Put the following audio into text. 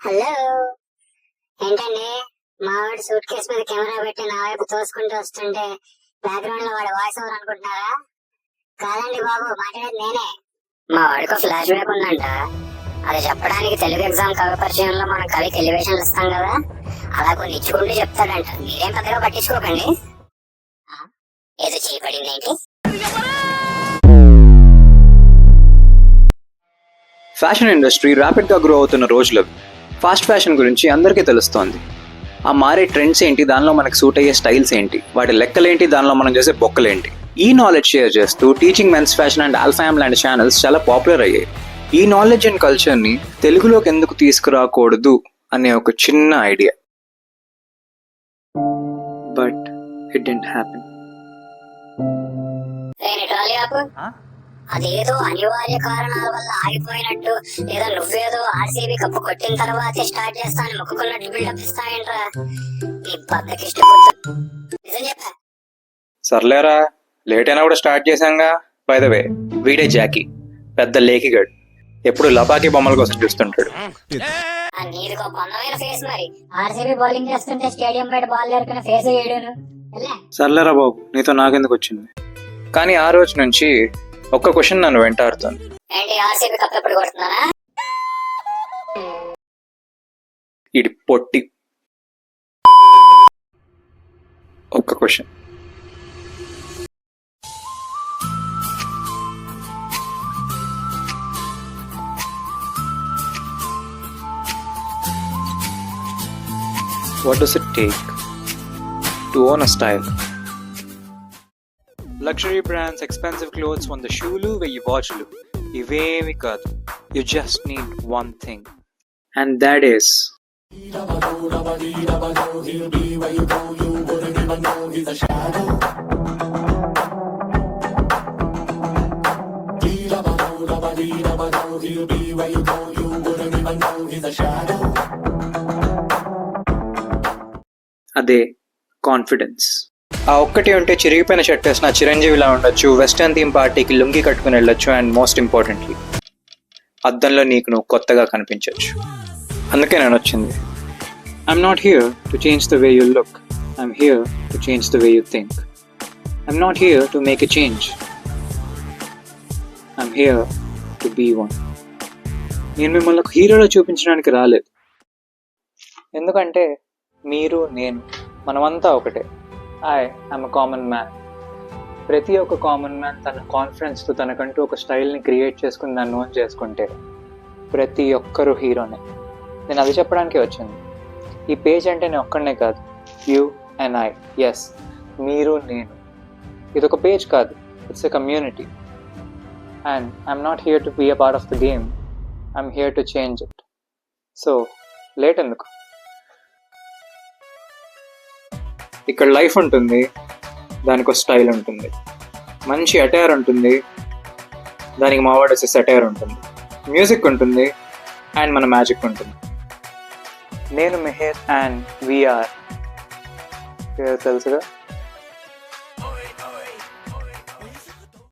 Hello, ఏంటండి మా వాడు సూట్ కేసు మీద కెమెరా పెట్టి నా వైపు తోసుకుంటూ వస్తుంటే బ్యాక్గ్రౌండ్ లో వాడు వాయిస్ ఓవర్ అనుకుంటున్నారా? కాదండి బాబు, మాట్లాడేది నేనే. మా వాడికి ఫ్లాష్ బ్యాక్ ఉందంట. అది చెప్పడానికి తెలుగు ఎగ్జామ్ కవి పరిచయంలో మనం కవికి ఎలివేషన్లు ఇస్తాం కదా, అలా కొన్ని ఇచ్చుకుంటూ చెప్తాడంట. మీరేం పెద్దగా పట్టించుకోకండి. ఏదో చేయబడింది ఏంటి? ఫ్యాషన్ ఇండస్ట్రీ ర్యాపిడ్గా గ్రో అవుతున్న రోజులు. ఫాస్ట్ ఫ్యాషన్ గురించి అందరికీ తెలుస్తోంది. ఆ మారే ట్రెండ్స్ ఏంటి, దానిలో మనకు సూట్ అయ్యే స్టైల్స్ ఏంటి, వాటి లెక్కలేంటి, దానిలో మనం చేసే బొక్కలేంటి, ఈ నాలెడ్జ్ షేర్ చేస్తూ టీచింగ్ మెన్స్ ఫ్యాషన్ అండ్ ఆల్ఫామ్ లాంటి ఛానల్స్ చాలా పాపులర్ అయ్యాయి. ఈ నాలెడ్జ్ అండ్ కల్చర్ని తెలుగులోకి ఎందుకు తీసుకురాకూడదు అనే ఒక చిన్న idea. But it didn't happen. అదేదో అనివార్య కారణాల వల్ల ఆగిపోయినట్టు, లేదా నువ్వేదో ఆర్సీబీ కప్పు కొట్టిన తర్వాతే స్టార్ట్ చేస్తానని మొక్కుకున్నట్టు బిల్డప్ ఇస్తాయంట్రా. నీ బద్దకిష్ట నిజం చెప్పా. సర్లేరా, లేట్ అయినా కూడా స్టార్ట్ చేశాంగా. బై ద వే, వీడే జాకీ, పెద్ద లేకిగాడు. ఎప్పుడు లపాకి బొమ్మల కోసం చూస్తుంటాడు. నీది ఒక అందమైన ఫేస్. మరి ఆర్సీబీ బౌలింగ్ చేస్తుంటే స్టేడియం బయట బాల్ ఏరుకునే ఫేస్ వేయడాను. సర్లేరా బాబు, నీతో నాకెందుకు వచ్చింది. కానీ ఆ రోజు నుంచి ఒక్క క్వశ్చన్ నన్ను వెంటాడుతుంది. ఇది పొట్టి ఒక్క question. What does it take to own a style? Luxury brands, expensive clothes, on the shulu where you watch lu. Ivemi kaadu. You just need one thing. And that is అదే confidence. ఆ ఒక్కటి ఉంటే చిరిగిపోయిన shirt వేసిన చిరంజీవిలా ఉండొచ్చు, western theme పార్టీకి లుంగి కట్టుకుని వెళ్ళొచ్చు, అండ్ మోస్ట్ ఇంపార్టెంట్లీ అద్దంలో నీకు నువ్వు కొత్తగా కనిపించవచ్చు. అందుకే నేను వచ్చింది. I'm not here to change the way you look, I'm here to change the way you think. I'm not here to make a change, I'm here to be one. నేను మిమ్మల్ని ఒక హీరోలో చూపించడానికి రాలేదు. ఎందుకంటే మీరు, నేను, మనమంతా ఒకటే. I'm a common man. ప్రతి ఒక్క కామన్ మ్యాన్ తన కాన్ఫిడెన్స్తో తనకంటూ ఒక స్టైల్ని క్రియేట్ చేసుకుని దాన్ని ఓన్ చేసుకుంటే ప్రతి ఒక్కరూ హీరోనే. నేను అది చెప్పడానికే వచ్చింది. ఈ పేజ్ అంటే నేను ఒక్కడనే కాదు, యూ అండ్ ఐ. ఎస్, మీరు, నేను. ఇది ఒక పేజ్ కాదు, it's a community. And I'm not here to be a part of the game, I'm here to change it. So late ఎందుకు? ఇక్కడ లైఫ్ ఉంటుంది, దానికి ఒక స్టైల్ ఉంటుంది, మంచి అటైర్ ఉంటుంది, దానికి మావాడు వచ్చే సెటైర్ ఉంటుంది, మ్యూజిక్ ఉంటుంది, అండ్ మన మ్యాజిక్ ఉంటుంది. నేను మెహర్ అండ్ వీఆర్ తెలుసుగా.